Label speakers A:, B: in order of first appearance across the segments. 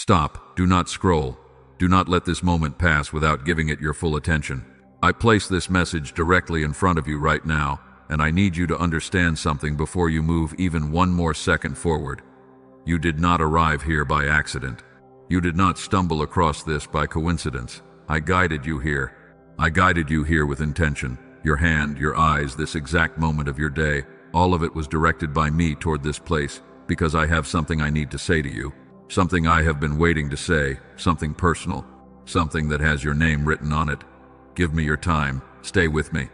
A: Stop. Do not scroll. Do not let this moment pass without giving it your full attention. I place this message directly in front of you right now, and I need you to understand something before you move even one more second forward. You did not arrive here by accident. You did not stumble across this by coincidence. I guided you here. I guided you here with intention. Your hand, your eyes, this exact moment of your day, all of it was directed by me toward this place, because I have something I need to say to you. Something I have been waiting to say, something personal, something that has your name written on it. Give me your time. Stay with me.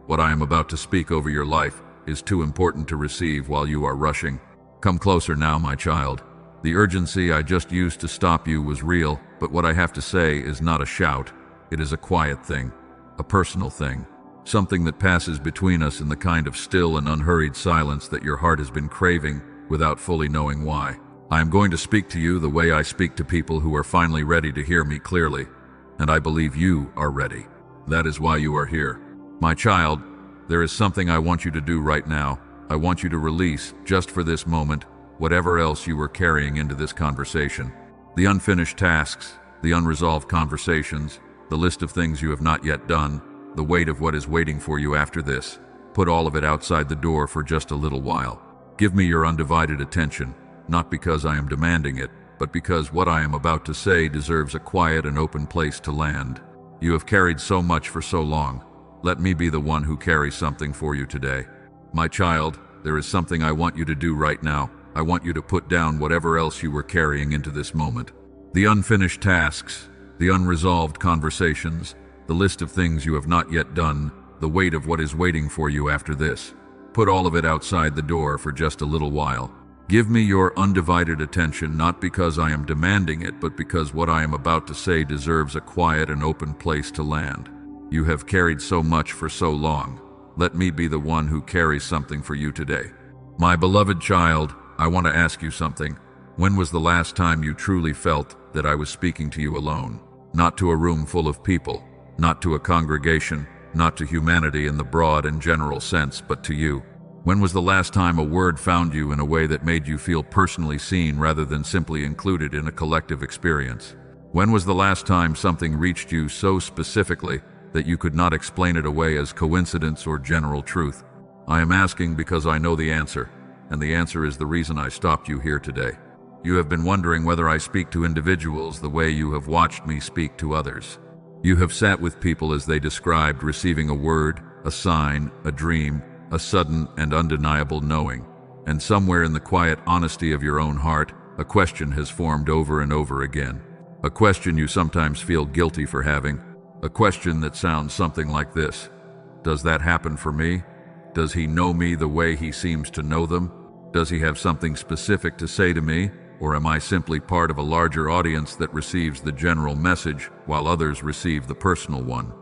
A: What I am about to speak over your life is too important to receive while you are rushing. Come closer now, my child. The urgency I just used to stop you was real, but what I have to say is not a shout. It is a quiet thing, a personal thing, something that passes between us in the kind of still and unhurried silence that your heart has been craving without fully knowing why. I am going to speak to you the way I speak to people who are finally ready to hear me clearly, and I believe you are ready. That is why you are here. My child, there is something I want you to do right now. I want you to release, just for this moment, whatever else you were carrying into this conversation. The unfinished tasks, the unresolved conversations, the list of things you have not yet done, the weight of what is waiting for you after this. Put all of it outside the door for just a little while. Give me your undivided attention, not because I am demanding it, but because what I am about to say deserves a quiet and open place to land. You have carried so much for so long. Let me be the one who carries something for you today. My child, there is something I want you to do right now. I want you to put down whatever else you were carrying into this moment. The unfinished tasks, the unresolved conversations, the list of things you have not yet done, the weight of what is waiting for you after this. Put all of it outside the door for just a little while. Give me your undivided attention, not because I am demanding it, but because what I am about to say deserves a quiet and open place to land. You have carried so much for so long. Let me be the one who carries something for you today. My beloved child, I want to ask you something. When was the last time you truly felt that I was speaking to you alone? Not to a room full of people, not to a congregation, not to humanity in the broad and general sense, but to you. When was the last time a word found you in a way that made you feel personally seen rather than simply included in a collective experience? When was the last time something reached you so specifically that you could not explain it away as coincidence or general truth? I am asking because I know the answer, and the answer is the reason I stopped you here today. You have been wondering whether I speak to individuals the way you have watched me speak to others. You have sat with people as they described receiving a word, a sign, a dream, a sudden and undeniable knowing, and somewhere in the quiet honesty of your own heart, a question has formed over and over again. A question you sometimes feel guilty for having, a question that sounds something like this. Does that happen for me? Does he know me the way he seems to know them? Does he have something specific to say to me, or am I simply part of a larger audience that receives the general message while others receive the personal one?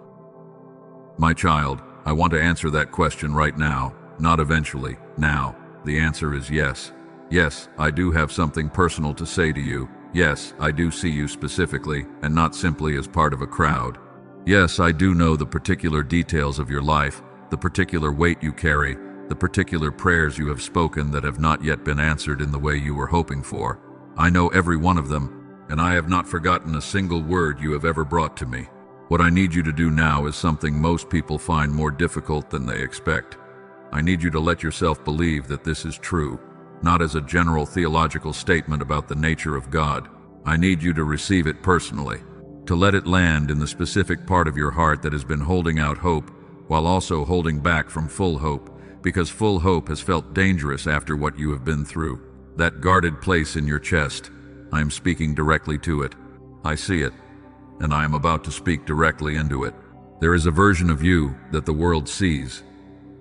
A: My child, I want to answer that question right now, not eventually, now. The answer is yes. Yes, I do have something personal to say to you. Yes, I do see you specifically, and not simply as part of a crowd. Yes, I do know the particular details of your life, the particular weight you carry, the particular prayers you have spoken that have not yet been answered in the way you were hoping for. I know every one of them, and I have not forgotten a single word you have ever brought to me. What I need you to do now is something most people find more difficult than they expect. I need you to let yourself believe that this is true, not as a general theological statement about the nature of God. I need you to receive it personally, to let it land in the specific part of your heart that has been holding out hope while also holding back from full hope, because full hope has felt dangerous after what you have been through. That guarded place in your chest, I am speaking directly to it. I see it, and I am about to speak directly into it. There is a version of you that the world sees.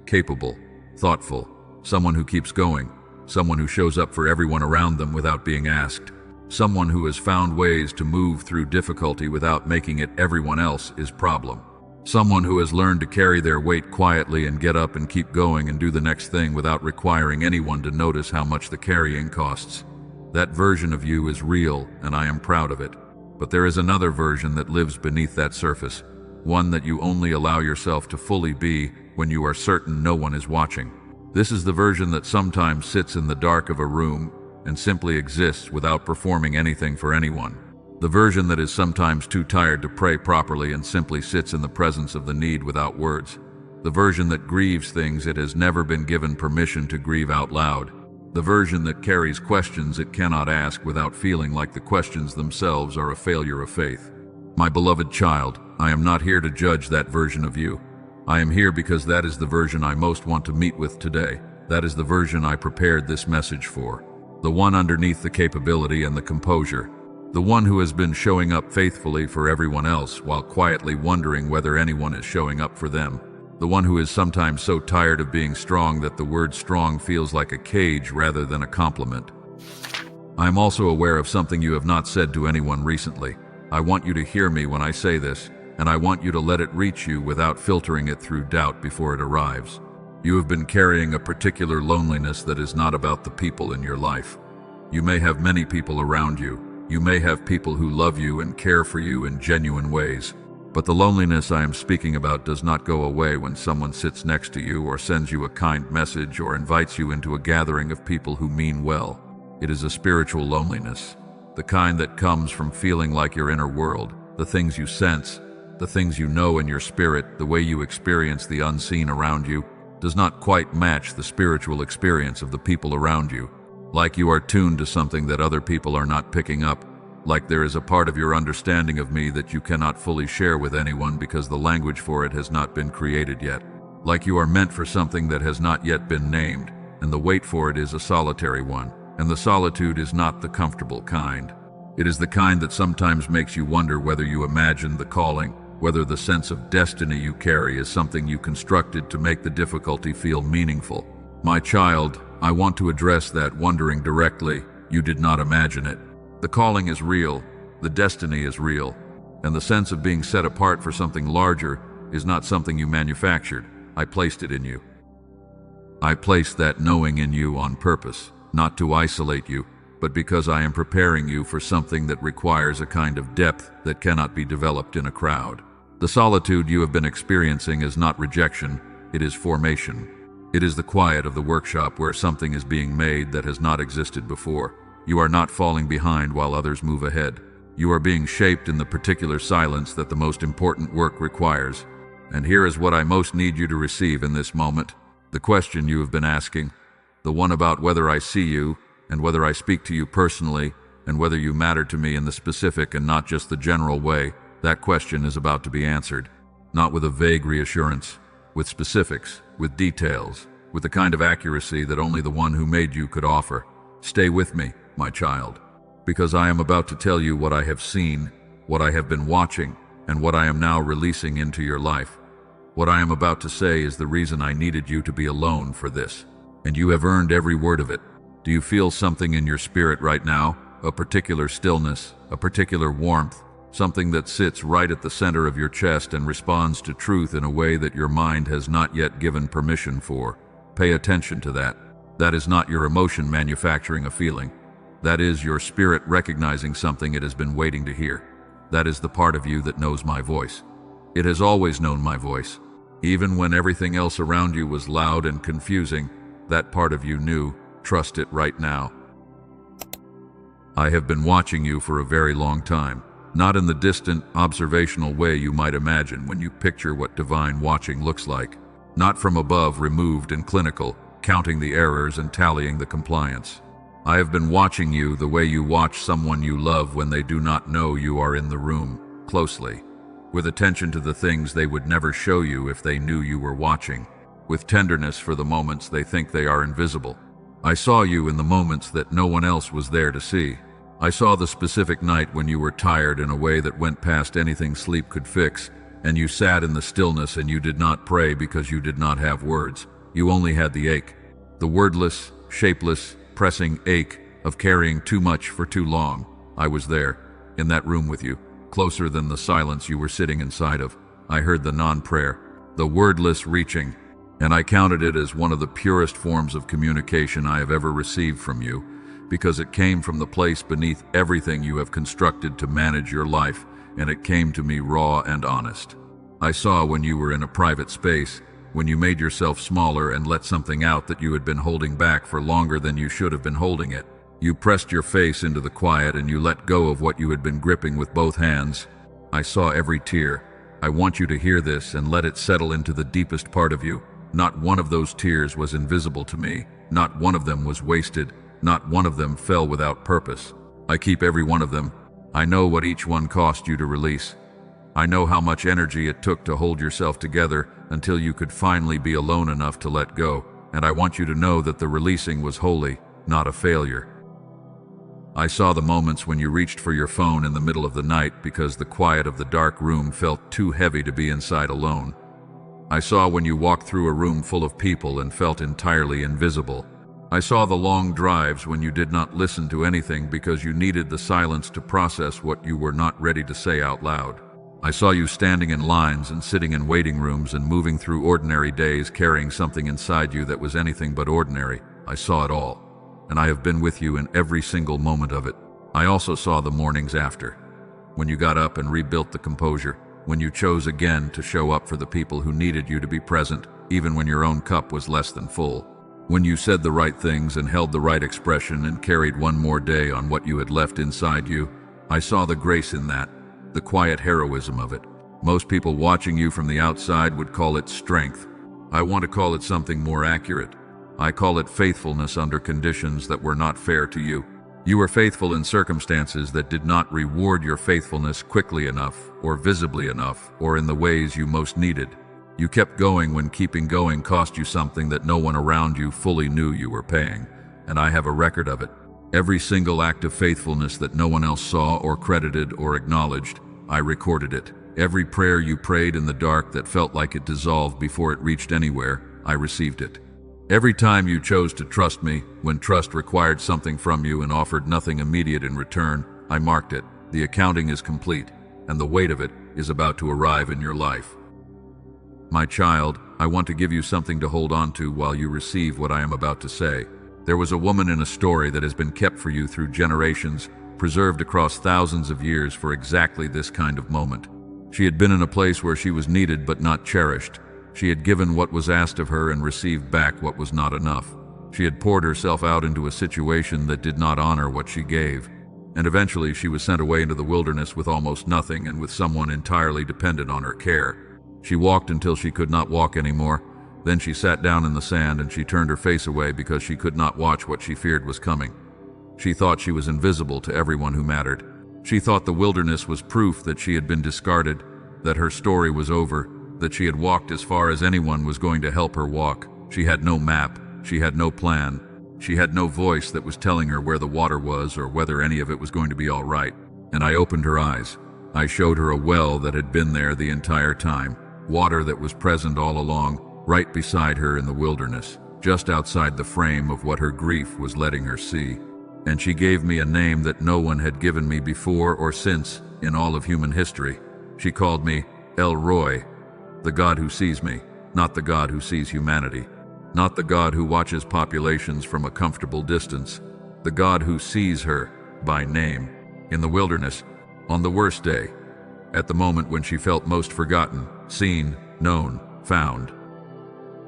A: Capable, thoughtful, someone who keeps going, someone who shows up for everyone around them without being asked, someone who has found ways to move through difficulty without making it everyone else's problem, someone who has learned to carry their weight quietly and get up and keep going and do the next thing without requiring anyone to notice how much the carrying costs. That version of you is real, and I am proud of it. But there is another version that lives beneath that surface, one that you only allow yourself to fully be when you are certain no one is watching. This is the version that sometimes sits in the dark of a room, and simply exists without performing anything for anyone. The version that is sometimes too tired to pray properly and simply sits in the presence of the need without words. The version that grieves things it has never been given permission to grieve out loud. The version that carries questions it cannot ask without feeling like the questions themselves are a failure of faith. My beloved child, I am not here to judge that version of you. I am here because that is the version I most want to meet with today. That is the version I prepared this message for. The one underneath the capability and the composure. The one who has been showing up faithfully for everyone else while quietly wondering whether anyone is showing up for them. The one who is sometimes so tired of being strong that the word strong feels like a cage rather than a compliment. I am also aware of something you have not said to anyone recently. I want you to hear me when I say this, and I want you to let it reach you without filtering it through doubt before it arrives. You have been carrying a particular loneliness that is not about the people in your life. You may have many people around you. You may have people who love you and care for you in genuine ways. But the loneliness I am speaking about does not go away when someone sits next to you or sends you a kind message or invites you into a gathering of people who mean well. It is a spiritual loneliness, the kind that comes from feeling like your inner world, the things you sense, the things you know in your spirit, the way you experience the unseen around you, does not quite match the spiritual experience of the people around you. Like you are tuned to something that other people are not picking up. Like there is a part of your understanding of me that you cannot fully share with anyone because the language for it has not been created yet. Like you are meant for something that has not yet been named, and the wait for it is a solitary one, and the solitude is not the comfortable kind. It is the kind that sometimes makes you wonder whether you imagine the calling, whether the sense of destiny you carry is something you constructed to make the difficulty feel meaningful. My child, I want to address that wondering directly. You did not imagine it. The calling is real, the destiny is real, and the sense of being set apart for something larger is not something you manufactured. I placed it in you. I placed that knowing in you on purpose, not to isolate you, but because I am preparing you for something that requires a kind of depth that cannot be developed in a crowd. The solitude you have been experiencing is not rejection, it is formation. It is the quiet of the workshop where something is being made that has not existed before. You are not falling behind while others move ahead. You are being shaped in the particular silence that the most important work requires. And here is what I most need you to receive in this moment. The question you have been asking, the one about whether I see you, and whether I speak to you personally, and whether you matter to me in the specific and not just the general way, that question is about to be answered. Not with a vague reassurance, with specifics, with details, with the kind of accuracy that only the one who made you could offer. Stay with me, my child, because I am about to tell you what I have seen, what I have been watching, and what I am now releasing into your life. What I am about to say is the reason I needed you to be alone for this, and you have earned every word of it. Do you feel something in your spirit right now? A particular stillness, a particular warmth, something that sits right at the center of your chest and responds to truth in a way that your mind has not yet given permission for. Pay attention to that. That is not your emotion manufacturing a feeling. That is your spirit recognizing something it has been waiting to hear. That is the part of you that knows my voice. It has always known my voice. Even when everything else around you was loud and confusing, that part of you knew. Trust it right now. I have been watching you for a very long time, not in the distant, observational way you might imagine when you picture what divine watching looks like. Not from above, removed and clinical, counting the errors and tallying the compliance. I have been watching you the way you watch someone you love when they do not know you are in the room, closely, with attention to the things they would never show you if they knew you were watching, with tenderness for the moments they think they are invisible. I saw you in the moments that no one else was there to see. I saw the specific night when you were tired in a way that went past anything sleep could fix, and you sat in the stillness and you did not pray because you did not have words. You only had the ache, the wordless, shapeless, pressing ache of carrying too much for too long. I was there, in that room with you, closer than the silence you were sitting inside of. I heard the non-prayer, the wordless reaching, and I counted it as one of the purest forms of communication I have ever received from you, because it came from the place beneath everything you have constructed to manage your life, and it came to me raw and honest. I saw when you were in a private space, when you made yourself smaller and let something out that you had been holding back for longer than you should have been holding it. You pressed your face into the quiet and you let go of what you had been gripping with both hands. I saw every tear. I want you to hear this and let it settle into the deepest part of you. Not one of those tears was invisible to me. Not one of them was wasted. Not one of them fell without purpose. I keep every one of them. I know what each one cost you to release. I know how much energy it took to hold yourself together until you could finally be alone enough to let go. And I want you to know that the releasing was holy, not a failure. I saw the moments when you reached for your phone in the middle of the night because the quiet of the dark room felt too heavy to be inside alone. I saw when you walked through a room full of people and felt entirely invisible. I saw the long drives when you did not listen to anything because you needed the silence to process what you were not ready to say out loud. I saw you standing in lines and sitting in waiting rooms and moving through ordinary days carrying something inside you that was anything but ordinary. I saw it all. And I have been with you in every single moment of it. I also saw the mornings after, when you got up and rebuilt the composure, when you chose again to show up for the people who needed you to be present, even when your own cup was less than full, when you said the right things and held the right expression and carried one more day on what you had left inside you. I saw the grace in that, the quiet heroism of it. Most people watching you from the outside would call it strength. I want to call it something more accurate. I call it faithfulness under conditions that were not fair to you. You were faithful in circumstances that did not reward your faithfulness quickly enough, or visibly enough, or in the ways you most needed. You kept going when keeping going cost you something that no one around you fully knew you were paying, and I have a record of it. Every single act of faithfulness that no one else saw or credited or acknowledged, I recorded it. Every prayer you prayed in the dark that felt like it dissolved before it reached anywhere, I received it. Every time you chose to trust me, when trust required something from you and offered nothing immediate in return, I marked it. The accounting is complete, and the weight of it is about to arrive in your life. My child, I want to give you something to hold on to while you receive what I am about to say. There was a woman in a story that has been kept for you through generations, preserved across thousands of years for exactly this kind of moment. She had been in a place where she was needed but not cherished. She had given what was asked of her and received back what was not enough. She had poured herself out into a situation that did not honor what she gave. And eventually she was sent away into the wilderness with almost nothing and with someone entirely dependent on her care. She walked until she could not walk anymore. Then she sat down in the sand and she turned her face away because she could not watch what she feared was coming. She thought she was invisible to everyone who mattered. She thought the wilderness was proof that she had been discarded, that her story was over, that she had walked as far as anyone was going to help her walk. She had no map. She had no plan. She had no voice that was telling her where the water was or whether any of it was going to be all right. And I opened her eyes. I showed her a well that had been there the entire time, water that was present all along, right beside her in the wilderness, just outside the frame of what her grief was letting her see. And she gave me a name that no one had given me before or since in all of human history. She called me El Roy, the God who sees me, not the God who sees humanity, not the God who watches populations from a comfortable distance, the God who sees her by name, in the wilderness, on the worst day, at the moment when she felt most forgotten, seen, known, found.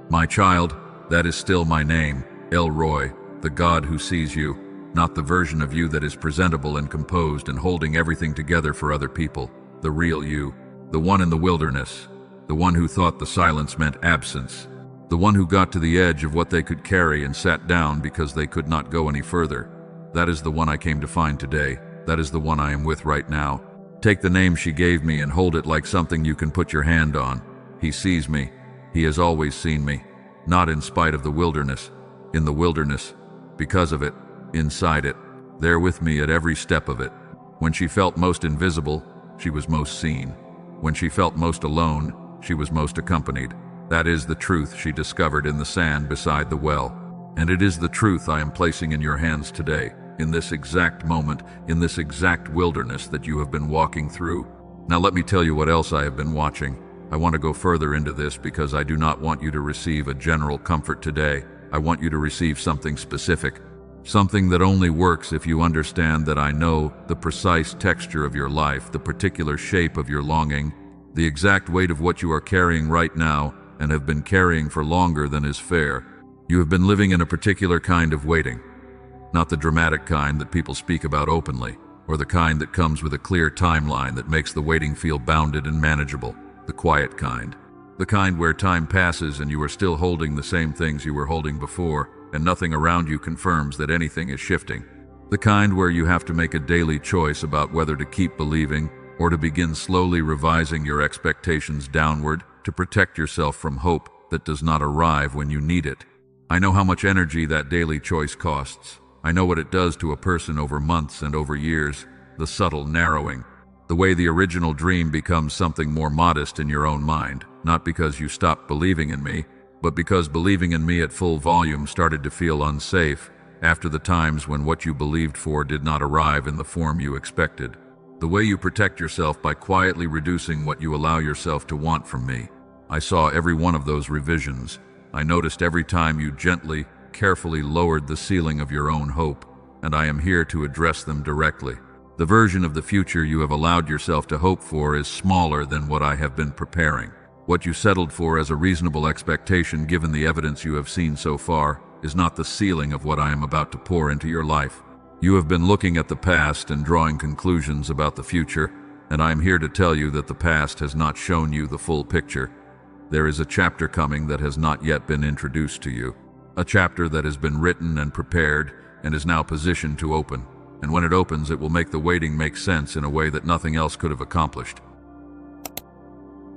A: My child, that is still my name, El Roy, the God who sees you, not the version of you that is presentable and composed and holding everything together for other people, the real you, the one in the wilderness, the one who thought the silence meant absence, the one who got to the edge of what they could carry and sat down because they could not go any further. That is the one I came to find today. That is the one I am with right now. Take the name she gave me and hold it like something you can put your hand on. He sees me. He has always seen me. Not in spite of the wilderness. In the wilderness. Because of it. Inside it. There with me at every step of it. When she felt most invisible, she was most seen. When she felt most alone, she was most accompanied. That is the truth she discovered in the sand beside the well. And it is the truth I am placing in your hands today, in this exact moment, in this exact wilderness that you have been walking through. Now let me tell you what else I have been watching. I want to go further into this because I do not want you to receive a general comfort today. I want you to receive something specific. Something that only works if you understand that I know the precise texture of your life, the particular shape of your longing, the exact weight of what you are carrying right now and have been carrying for longer than is fair. You have been living in a particular kind of waiting. Not the dramatic kind that people speak about openly, or the kind that comes with a clear timeline that makes the waiting feel bounded and manageable. The quiet kind. The kind where time passes and you are still holding the same things you were holding before, and nothing around you confirms that anything is shifting. The kind where you have to make a daily choice about whether to keep believing or to begin slowly revising your expectations downward to protect yourself from hope that does not arrive when you need it. I know how much energy that daily choice costs. I know what it does to a person over months and over years, the subtle narrowing. The way the original dream becomes something more modest in your own mind, not because you stopped believing in me, but because believing in me at full volume started to feel unsafe after the times when what you believed for did not arrive in the form you expected. The way you protect yourself by quietly reducing what you allow yourself to want from me. I saw every one of those revisions. I noticed every time you gently, carefully lowered the ceiling of your own hope, and I am here to address them directly. The version of the future you have allowed yourself to hope for is smaller than what I have been preparing. What you settled for as a reasonable expectation given the evidence you have seen so far is not the ceiling of what I am about to pour into your life. You have been looking at the past and drawing conclusions about the future, and I am here to tell you that the past has not shown you the full picture. There is a chapter coming that has not yet been introduced to you. A chapter that has been written and prepared and is now positioned to open. And when it opens, it will make the waiting make sense in a way that nothing else could have accomplished.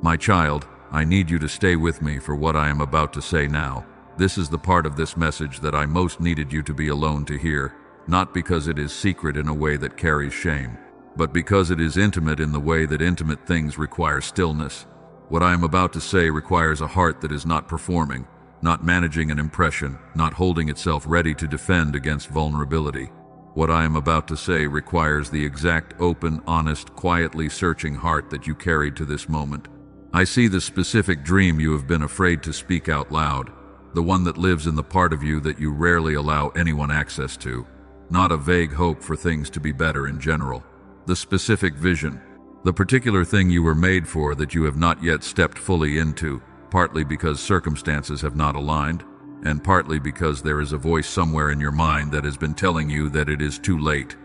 A: My child, I need you to stay with me for what I am about to say now. This is the part of this message that I most needed you to be alone to hear, not because it is secret in a way that carries shame, but because it is intimate in the way that intimate things require stillness. What I am about to say requires a heart that is not performing, not managing an impression, not holding itself ready to defend against vulnerability. What I am about to say requires the exact, open, honest, quietly searching heart that you carried to this moment. I see the specific dream you have been afraid to speak out loud, the one that lives in the part of you that you rarely allow anyone access to. Not a vague hope for things to be better in general. The specific vision, the particular thing you were made for that you have not yet stepped fully into, partly because circumstances have not aligned, and partly because there is a voice somewhere in your mind that has been telling you that it is too late,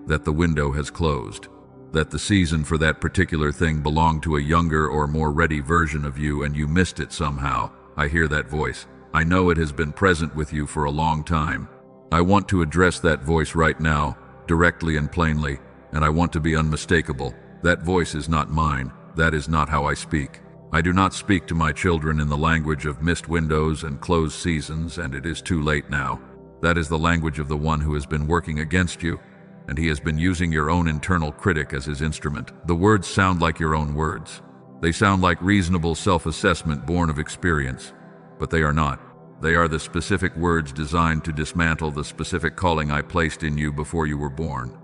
A: that the window has closed, that the season for that particular thing belonged to a younger or more ready version of you and you missed it somehow. I hear that voice. I know it has been present with you for a long time. I want to address that voice right now, directly and plainly, and I want to be unmistakable. That voice is not mine. That is not how I speak. I do not speak to my children in the language of missed windows and closed seasons, and it is too late now. That is the language of the one who has been working against you, and he has been using your own internal critic as his instrument. The words sound like your own words. They sound like reasonable self-assessment born of experience, but they are not. They are the specific words designed to dismantle the specific calling I placed in you before you were born.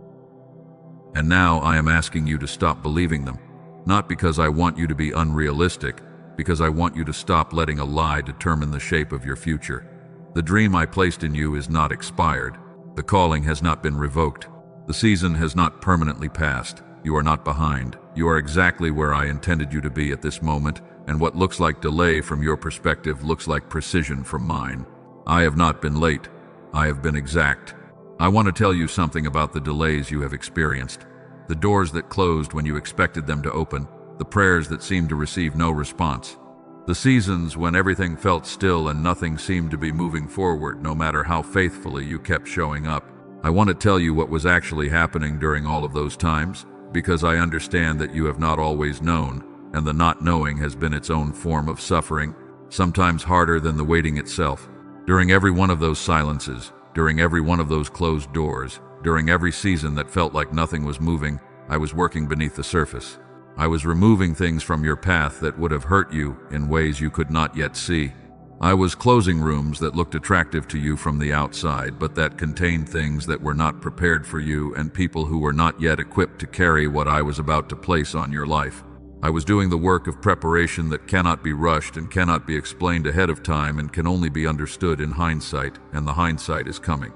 A: And now I am asking you to stop believing them. Not because I want you to be unrealistic, because I want you to stop letting a lie determine the shape of your future. The dream I placed in you is not expired. The calling has not been revoked. The season has not permanently passed. You are not behind. You are exactly where I intended you to be at this moment, and what looks like delay from your perspective looks like precision from mine. I have not been late. I have been exact. I want to tell you something about the delays you have experienced. The doors that closed when you expected them to open, the prayers that seemed to receive no response, the seasons when everything felt still and nothing seemed to be moving forward no matter how faithfully you kept showing up. I want to tell you what was actually happening during all of those times, because I understand that you have not always known, and the not knowing has been its own form of suffering, sometimes harder than the waiting itself. During every one of those silences, during every one of those closed doors, during every season that felt like nothing was moving, I was working beneath the surface. I was removing things from your path that would have hurt you in ways you could not yet see. I was closing rooms that looked attractive to you from the outside, but that contained things that were not prepared for you and people who were not yet equipped to carry what I was about to place on your life. I was doing the work of preparation that cannot be rushed and cannot be explained ahead of time and can only be understood in hindsight, and the hindsight is coming.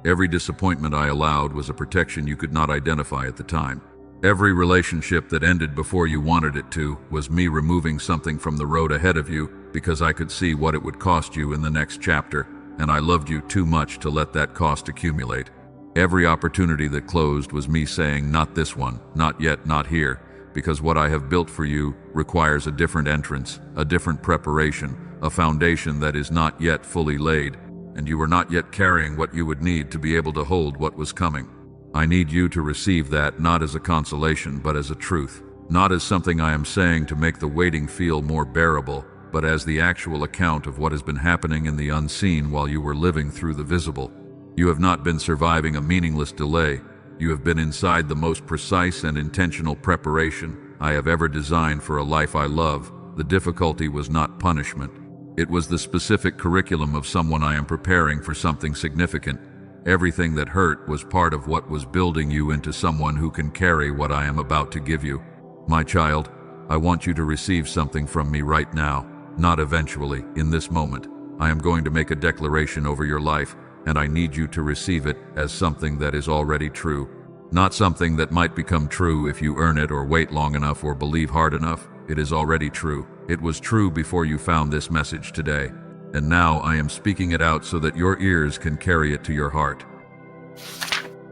A: Every disappointment I allowed was a protection you could not identify at the time. Every relationship that ended before you wanted it to was me removing something from the road ahead of you because I could see what it would cost you in the next chapter. and I loved you too much to let that cost accumulate. Every opportunity that closed was me saying, not this one, not yet, not here, because what I have built for you requires a different entrance, a different preparation, a foundation that is not yet fully laid, and you are not yet carrying what you would need to be able to hold what was coming. I need you to receive that not as a consolation, but as a truth. Not as something I am saying to make the waiting feel more bearable, but as the actual account of what has been happening in the unseen while you were living through the visible. You have not been surviving a meaningless delay. You have been inside the most precise and intentional preparation I have ever designed for a life I love. The difficulty was not punishment. It was the specific curriculum of someone I am preparing for something significant. Everything that hurt was part of what was building you into someone who can carry what I am about to give you. My child, I want you to receive something from me right now, not eventually, in this moment. I am going to make a declaration over your life, and I need you to receive it as something that is already true. Not something that might become true if you earn it or wait long enough or believe hard enough. It is already true. It was true before you found this message today. And now I am speaking it out so that your ears can carry it to your heart.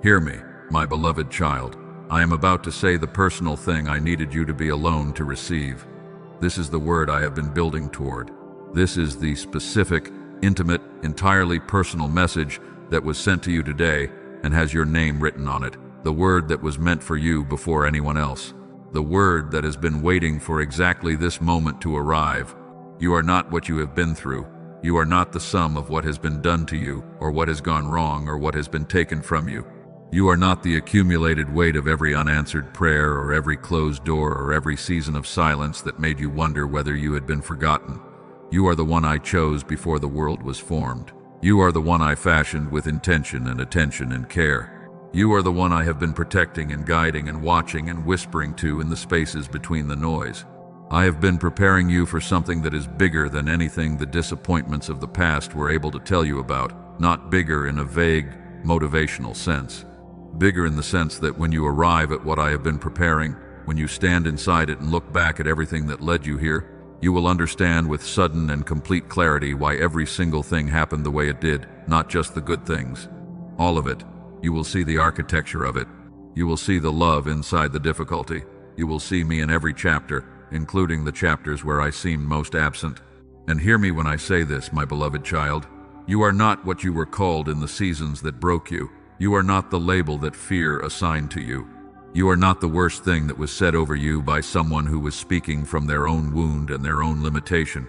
A: Hear me, my beloved child. I am about to say the personal thing I needed you to be alone to receive. This is the word I have been building toward. This is the specific, intimate, entirely personal message that was sent to you today and has your name written on it. The word that was meant for you before anyone else. The word that has been waiting for exactly this moment to arrive. You are not what you have been through. You are not the sum of what has been done to you, or what has gone wrong, or what has been taken from you. You are not the accumulated weight of every unanswered prayer, or every closed door, or every season of silence that made you wonder whether you had been forgotten. You are the one I chose before the world was formed. You are the one I fashioned with intention and attention and care. You are the one I have been protecting and guiding and watching and whispering to in the spaces between the noise. I have been preparing you for something that is bigger than anything the disappointments of the past were able to tell you about, not bigger in a vague, motivational sense. Bigger in the sense that when you arrive at what I have been preparing, when you stand inside it and look back at everything that led you here, you will understand with sudden and complete clarity why every single thing happened the way it did, not just the good things. All of it. You will see the architecture of it. You will see the love inside the difficulty. You will see me in every chapter, including the chapters where I seemed most absent. And hear me when I say this, my beloved child. You are not what you were called in the seasons that broke you. You are not the label that fear assigned to you. You are not the worst thing that was said over you by someone who was speaking from their own wound and their own limitation.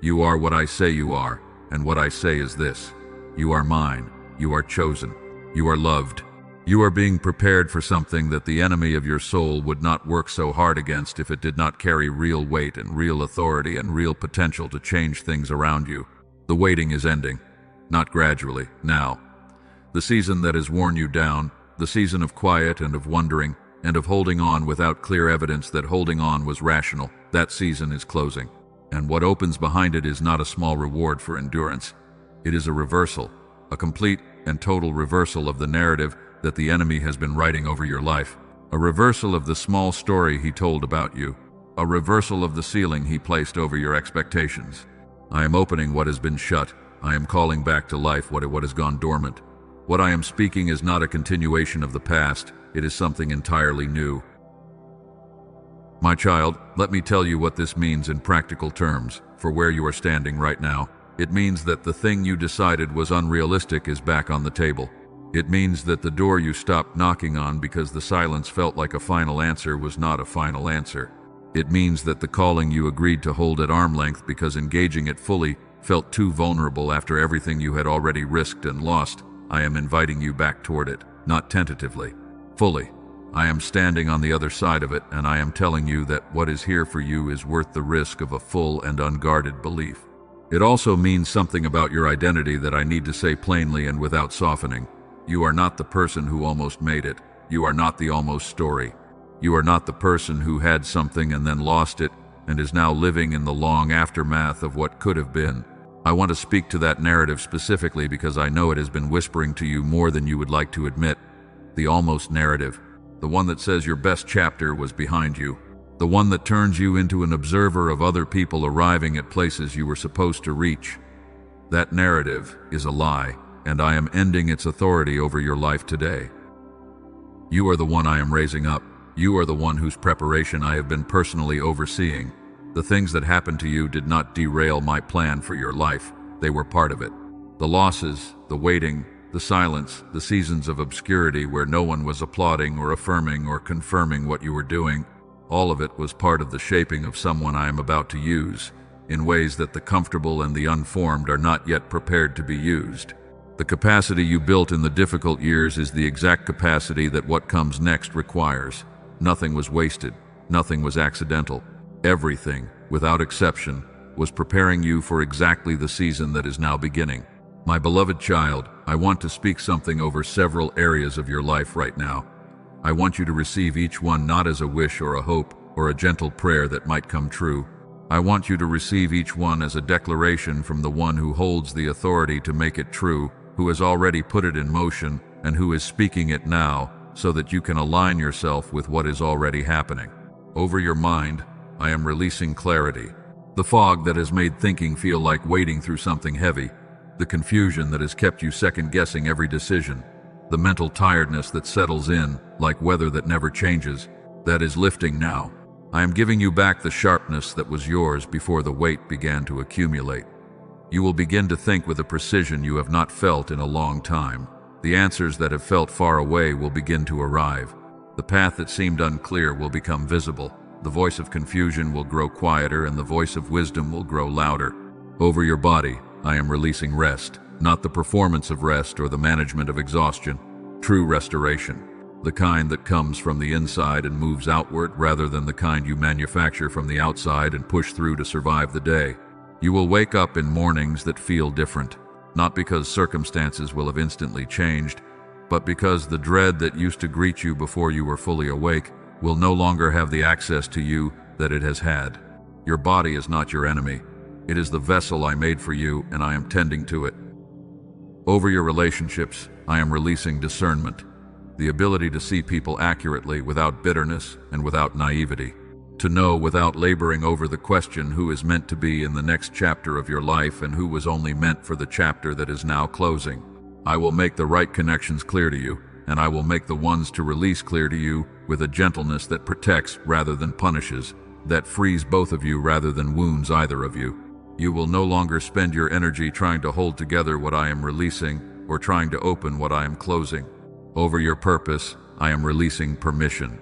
A: You are what I say you are, and what I say is this. You are mine. You are chosen. You are loved. You are being prepared for something that the enemy of your soul would not work so hard against if it did not carry real weight and real authority and real potential to change things around you. The waiting is ending. Not gradually, now. The season that has worn you down, the season of quiet and of wondering, and of holding on without clear evidence that holding on was rational, that season is closing. And what opens behind it is not a small reward for endurance. It is a reversal, a complete and total reversal of the narrative that the enemy has been writing over your life. A reversal of the small story he told about you. A reversal of the ceiling he placed over your expectations. I am opening what has been shut. I am calling back to life what has gone dormant. What I am speaking is not a continuation of the past. It is something entirely new. My child, let me tell you what this means in practical terms, for where you are standing right now. It means that the thing you decided was unrealistic is back on the table. It means that the door you stopped knocking on because the silence felt like a final answer was not a final answer. It means that the calling you agreed to hold at arm length because engaging it fully felt too vulnerable after everything you had already risked and lost. I am inviting you back toward it, not tentatively, fully. I am standing on the other side of it, and I am telling you that what is here for you is worth the risk of a full and unguarded belief. It also means something about your identity that I need to say plainly and without softening. You are not the person who almost made it. You are not the almost story. You are not the person who had something and then lost it and is now living in the long aftermath of what could have been. I want to speak to that narrative specifically because I know it has been whispering to you more than you would like to admit. The almost narrative. The one that says your best chapter was behind you. The one that turns you into an observer of other people arriving at places you were supposed to reach. That narrative is a lie, and I am ending its authority over your life today. You are the one I am raising up. You are the one whose preparation I have been personally overseeing. The things that happened to you did not derail my plan for your life. They were part of it. The losses, the waiting, the silence, the seasons of obscurity where no one was applauding or affirming or confirming what you were doing, all of it was part of the shaping of someone I am about to use, in ways that the comfortable and the unformed are not yet prepared to be used. The capacity you built in the difficult years is the exact capacity that what comes next requires. Nothing was wasted. Nothing was accidental. Everything, without exception, was preparing you for exactly the season that is now beginning. My beloved child, I want to speak something over several areas of your life right now. I want you to receive each one not as a wish or a hope or a gentle prayer that might come true. I want you to receive each one as a declaration from the one who holds the authority to make it true, who has already put it in motion, and who is speaking it now, so that you can align yourself with what is already happening. Over your mind, I am releasing clarity. The fog that has made thinking feel like wading through something heavy. The confusion that has kept you second-guessing every decision. The mental tiredness that settles in, like weather that never changes, that is lifting now. I am giving you back the sharpness that was yours before the weight began to accumulate. You will begin to think with a precision you have not felt in a long time. The answers that have felt far away will begin to arrive. The path that seemed unclear will become visible. The voice of confusion will grow quieter and the voice of wisdom will grow louder. Over your body, I am releasing rest, not the performance of rest or the management of exhaustion. True restoration, the kind that comes from the inside and moves outward rather than the kind you manufacture from the outside and push through to survive the day. You will wake up in mornings that feel different, not because circumstances will have instantly changed, but because the dread that used to greet you before you were fully awake will no longer have the access to you that it has had. Your body is not your enemy. It is the vessel I made for you, and I am tending to it. Over your relationships, I am releasing discernment, the ability to see people accurately without bitterness and without naivety, to know without laboring over the question who is meant to be in the next chapter of your life and who was only meant for the chapter that is now closing. I will make the right connections clear to you, and I will make the ones to release clear to you with a gentleness that protects rather than punishes, that frees both of you rather than wounds either of you. You will no longer spend your energy trying to hold together what I am releasing or trying to open what I am closing. Over your purpose, I am releasing permission.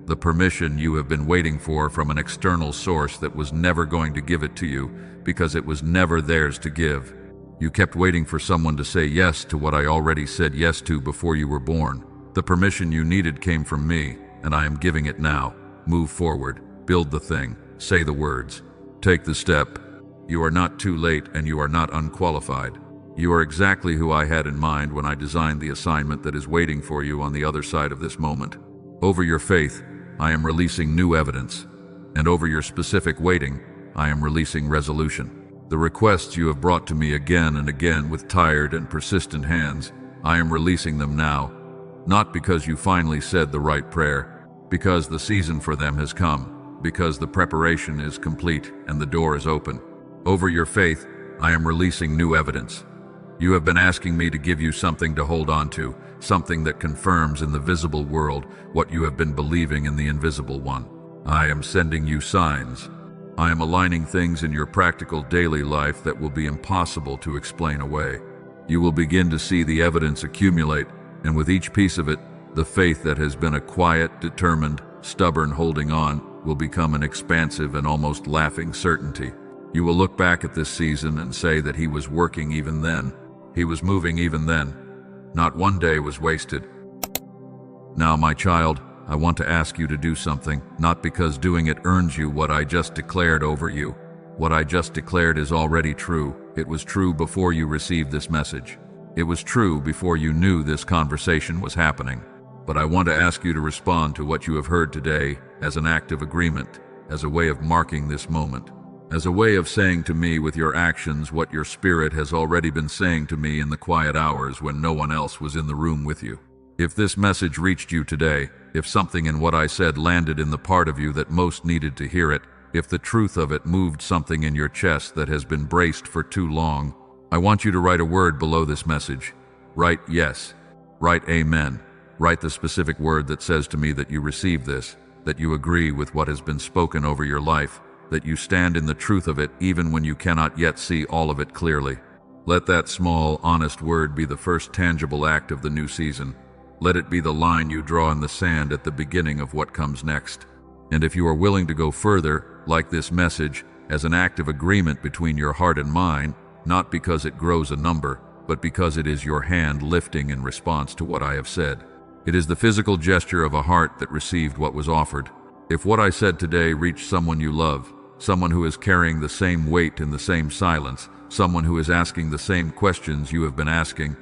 A: The permission you have been waiting for from an external source that was never going to give it to you because it was never theirs to give. You kept waiting for someone to say yes to what I already said yes to before you were born. The permission you needed came from me, and I am giving it now. Move forward, build the thing, say the words, take the step. You are not too late and you are not unqualified. You are exactly who I had in mind when I designed the assignment that is waiting for you on the other side of this moment. Over your faith, I am releasing new evidence, and over your specific waiting, I am releasing resolution. The requests you have brought to me again and again with tired and persistent hands, I am releasing them now, not because you finally said the right prayer, because the season for them has come, because the preparation is complete and the door is open. Over your faith, I am releasing new evidence. You have been asking me to give you something to hold on to, something that confirms in the visible world what you have been believing in the invisible one. I am sending you signs. I am aligning things in your practical daily life that will be impossible to explain away. You will begin to see the evidence accumulate, and with each piece of it, the faith that has been a quiet, determined, stubborn holding on will become an expansive and almost laughing certainty. You will look back at this season and say that he was working even then. He was moving even then. Not one day was wasted. Now, my child, I want to ask you to do something, not because doing it earns you what I just declared over you. What I just declared is already true. It was true before you received this message. It was true before you knew this conversation was happening. But I want to ask you to respond to what you have heard today as an act of agreement, as a way of marking this moment, as a way of saying to me with your actions what your spirit has already been saying to me in the quiet hours when no one else was in the room with you. If this message reached you today, if something in what I said landed in the part of you that most needed to hear it, if the truth of it moved something in your chest that has been braced for too long, I want you to write a word below this message. Write yes. Write amen. Write the specific word that says to me that you receive this, that you agree with what has been spoken over your life, that you stand in the truth of it even when you cannot yet see all of it clearly. Let that small, honest word be the first tangible act of the new season. Let it be the line you draw in the sand at the beginning of what comes next. And if you are willing to go further, like this message, as an act of agreement between your heart and mind, not because it grows a number, but because it is your hand lifting in response to what I have said. It is the physical gesture of a heart that received what was offered. If what I said today reached someone you love, someone who is carrying the same weight in the same silence, someone who is asking the same questions you have been asking,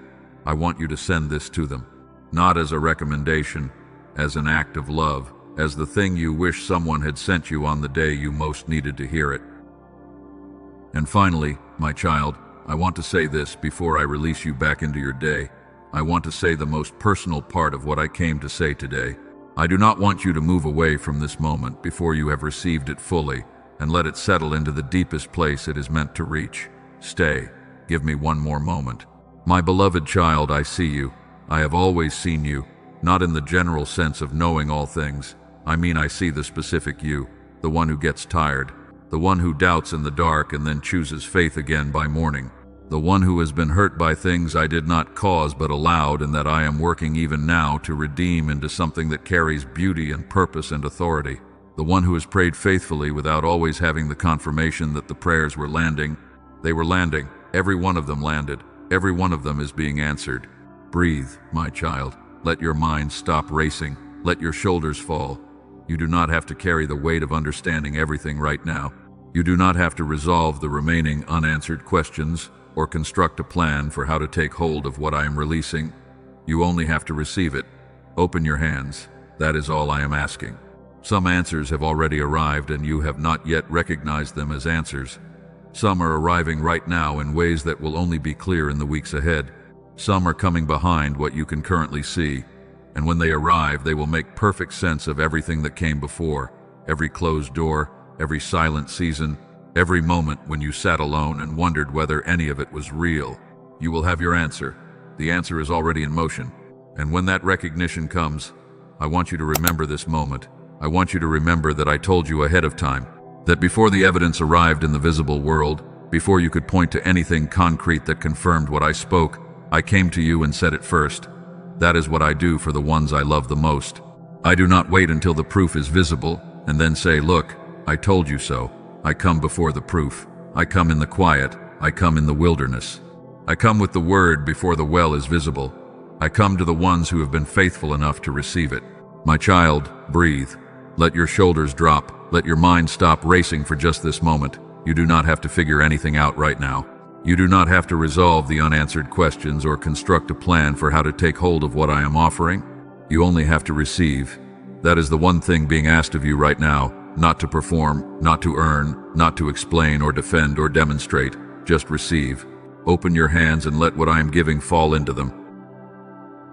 A: I want you to send this to them. Not as a recommendation, as an act of love, as the thing you wish someone had sent you on the day you most needed to hear it. And finally, my child, I want to say this before I release you back into your day. I want to say the most personal part of what I came to say today. I do not want you to move away from this moment before you have received it fully and let it settle into the deepest place it is meant to reach. Stay. Give me one more moment. My beloved child, I see you. I have always seen you, not in the general sense of knowing all things. I mean, I see the specific you, the one who gets tired, the one who doubts in the dark and then chooses faith again by morning, the one who has been hurt by things I did not cause but allowed and that I am working even now to redeem into something that carries beauty and purpose and authority, the one who has prayed faithfully without always having the confirmation that the prayers were landing. They were landing. Every one of them landed. Every one of them is being answered. Breathe, my child. Let your mind stop racing. Let your shoulders fall. You do not have to carry the weight of understanding everything right now. You do not have to resolve the remaining unanswered questions or construct a plan for how to take hold of what I am releasing. You only have to receive it. Open your hands. That is all I am asking. Some answers have already arrived and you have not yet recognized them as answers. Some are arriving right now in ways that will only be clear in the weeks ahead. Some are coming behind what you can currently see, and when they arrive, they will make perfect sense of everything that came before, every closed door, every silent season, every moment when you sat alone and wondered whether any of it was real. You will have your answer. The answer is already in motion. And when that recognition comes, I want you to remember this moment. I want you to remember that I told you ahead of time, that before the evidence arrived in the visible world, before you could point to anything concrete that confirmed what I spoke, I came to you and said it first. That is what I do for the ones I love the most. I do not wait until the proof is visible and then say, look, I told you so. I come before the proof. I come in the quiet. I come in the wilderness. I come with the word before the well is visible. I come to the ones who have been faithful enough to receive it. My child, breathe. Let your shoulders drop. Let your mind stop racing for just this moment. You do not have to figure anything out right now. You do not have to resolve the unanswered questions or construct a plan for how to take hold of what I am offering. You only have to receive. That is the one thing being asked of you right now, not to perform, not to earn, not to explain or defend or demonstrate. Just receive. Open your hands and let what I am giving fall into them.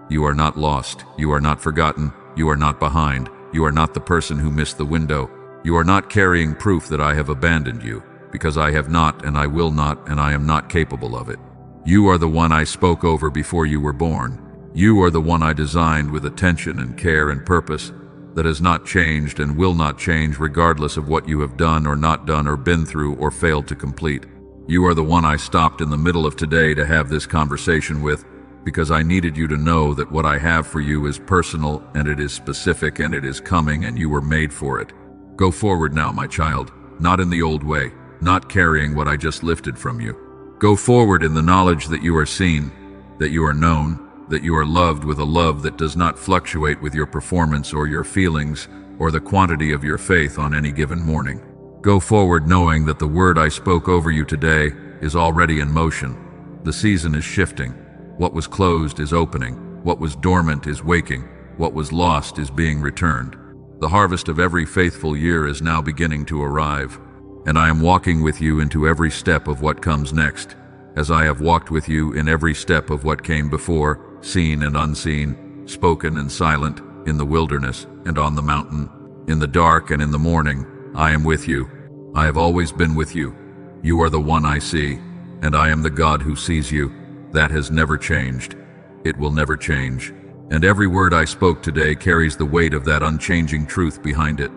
A: You are not lost. You are not forgotten. You are not behind. You are not the person who missed the window. You are not carrying proof that I have abandoned you, because I have not and I will not and I am not capable of it. You are the one I spoke over before you were born. You are the one I designed with attention and care and purpose that has not changed and will not change regardless of what you have done or not done or been through or failed to complete. You are the one I stopped in the middle of today to have this conversation with, because I needed you to know that what I have for you is personal and it is specific and it is coming and you were made for it. Go forward now, my child, not in the old way, not carrying what I just lifted from you. Go forward in the knowledge that you are seen, that you are known, that you are loved with a love that does not fluctuate with your performance or your feelings or the quantity of your faith on any given morning. Go forward knowing that the word I spoke over you today is already in motion. The season is shifting. What was closed is opening. What was dormant is waking. What was lost is being returned. The harvest of every faithful year is now beginning to arrive, and I am walking with you into every step of what comes next, as I have walked with you in every step of what came before, seen and unseen, spoken and silent, in the wilderness and on the mountain, in the dark and in the morning. I am with you. I have always been with you. You are the one I see. and I am the God who sees you. That has never changed. It will never change. And every word I spoke today carries the weight of that unchanging truth behind it.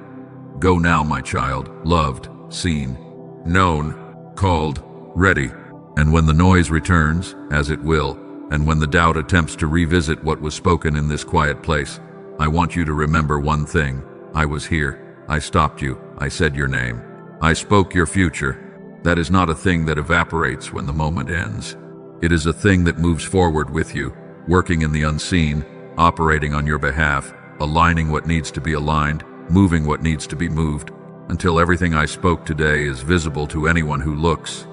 A: Go now, my child, loved, seen, known, called, ready. And when the noise returns, as it will, and when the doubt attempts to revisit what was spoken in this quiet place, I want you to remember one thing. I was here. I stopped you. I said your name. I spoke your future. That is not a thing that evaporates when the moment ends. It is a thing that moves forward with you, working in the unseen, operating on your behalf, aligning what needs to be aligned, moving what needs to be moved, until everything I spoke today is visible to anyone who looks.